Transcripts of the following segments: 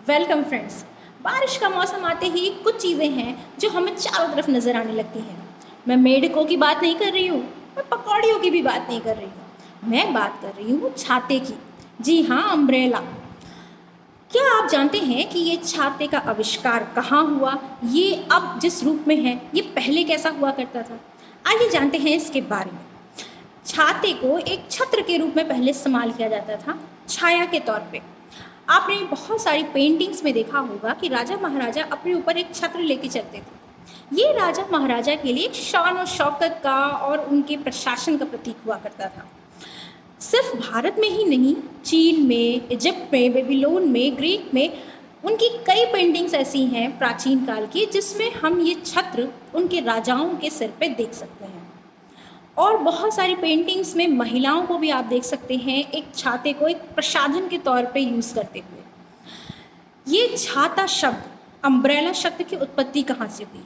Welcome friends. बारिश का मौसम आते ही कुछ चीज़ें हैं जो हमें चारों तरफ नज़र आने लगती हैं। मैं मेढकों की बात नहीं कर रही हूँ, मैं पकौड़ियों की भी बात नहीं कर रही हूँ, मैं बात कर रही हूँ छाते की। जी हाँ, अम्ब्रेला। क्या आप जानते हैं कि ये छाते का आविष्कार कहाँ हुआ? ये अब जिस रूप में है, ये पहले कैसा हुआ करता था? आइए जानते हैं इसके बारे में। छाते को एक छत्र के रूप में पहले इस्तेमाल किया जाता था, छाया के तौर पे। आपने बहुत सारी पेंटिंग्स में देखा होगा कि राजा महाराजा अपने ऊपर एक छत्र लेके चलते थे। ये राजा महाराजा के लिए एक शान और शौकत का और उनके प्रशासन का प्रतीक हुआ करता था। सिर्फ भारत में ही नहीं, चीन में, इजिप्ट में, बेबीलोन में, ग्रीक में उनकी कई पेंटिंग्स ऐसी हैं प्राचीन काल की जिसमें हम ये छत्र उनके राजाओं के सिर पे देख सकते हैं। और बहुत सारी पेंटिंग्स में महिलाओं को भी आप देख सकते हैं एक छाते को एक प्रसाधन के तौर पे यूज़ करते हुए। ये छाता शब्द, अम्ब्रेला शब्द की उत्पत्ति कहाँ से हुई?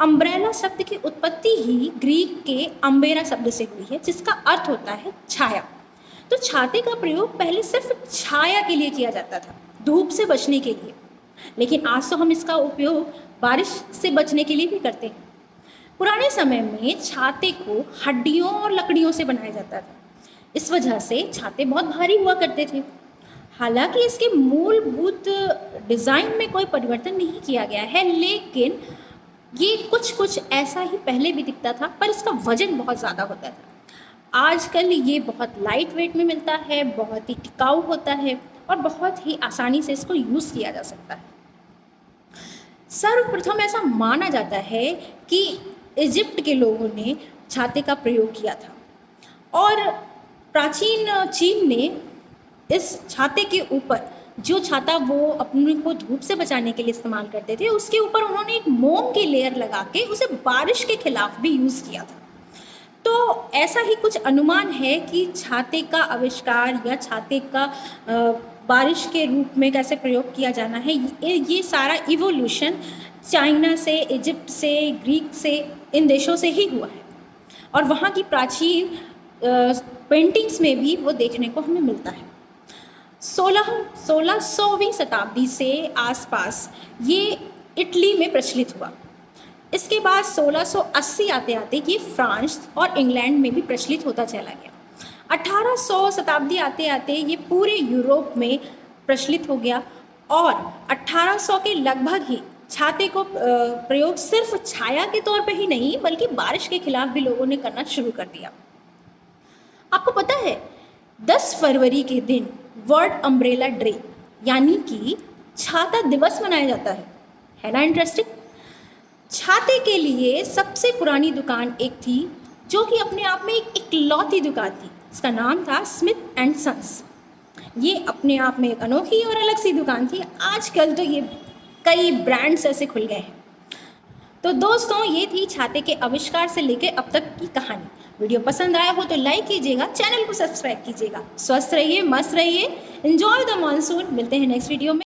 अम्ब्रेला शब्द की उत्पत्ति ही ग्रीक के अम्बेरा शब्द से हुई है, जिसका अर्थ होता है छाया। तो छाते का प्रयोग पहले सिर्फ छाया के लिए किया जाता था, धूप से बचने के लिए, लेकिन आज तो हम इसका उपयोग बारिश से बचने के लिए भी करते हैं। पुराने समय में छाते को हड्डियों और लकड़ियों से बनाया जाता था। इस वजह से छाते बहुत भारी हुआ करते थे। हालांकि इसके मूलभूत डिज़ाइन में कोई परिवर्तन नहीं किया गया है, लेकिन ये कुछ ऐसा ही पहले भी दिखता था, पर इसका वजन बहुत ज़्यादा होता था। आजकल ये बहुत लाइट वेट में मिलता है, बहुत ही टिकाऊ होता है और बहुत ही आसानी से इसको यूज़ किया जा सकता है। सर्वप्रथम ऐसा माना जाता है कि इजिप्ट के लोगों ने छाते का प्रयोग किया था और प्राचीन चीन ने इस छाते के ऊपर, जो छाता वो अपने को धूप से बचाने के लिए इस्तेमाल करते थे, उसके ऊपर उन्होंने एक मोम की लेयर लगा के उसे बारिश के खिलाफ भी यूज़ किया था। तो ऐसा ही कुछ अनुमान है कि छाते का आविष्कार या छाते का बारिश के रूप में कैसे प्रयोग किया जाना है, ये सारा इवोल्यूशन चाइना से, इजिप्ट से, ग्रीक से, इन देशों से ही हुआ है और वहाँ की प्राचीन पेंटिंग्स में भी वो देखने को हमें मिलता है। 16वीं शताब्दी से आसपास ये इटली में प्रचलित हुआ। इसके बाद 1680 आते आते ये फ्रांस और इंग्लैंड में भी प्रचलित होता चला गया। 1800 शताब्दी आते आते ये पूरे यूरोप में प्रचलित हो गया और 1800 के लगभग ही छाते को प्रयोग सिर्फ छाया के तौर पे ही नहीं बल्कि बारिश के खिलाफ भी लोगों ने करना शुरू कर दिया। आपको पता है 10 फरवरी के दिन वर्ल्ड अम्ब्रेला डे यानी कि छाता दिवस मनाया जाता है ना? इंटरेस्टिंग। छाते के लिए सबसे पुरानी दुकान एक थी जो कि अपने आप में एक इकलौती दुकान थी। इसका नाम था स्मिथ एंड सन्स। ये अपने आप में एक अनोखी और अलग सी दुकान थी। आजकल तो ये कई ब्रांड्स ऐसे खुल गए हैं। तो दोस्तों, ये थी छाते के आविष्कार से लेकर अब तक की कहानी। वीडियो पसंद आया हो तो लाइक कीजिएगा, चैनल को सब्सक्राइब कीजिएगा। स्वस्थ रहिए, मस्त रहिए, एंजॉय द मानसून। मिलते हैं नेक्स्ट वीडियो में।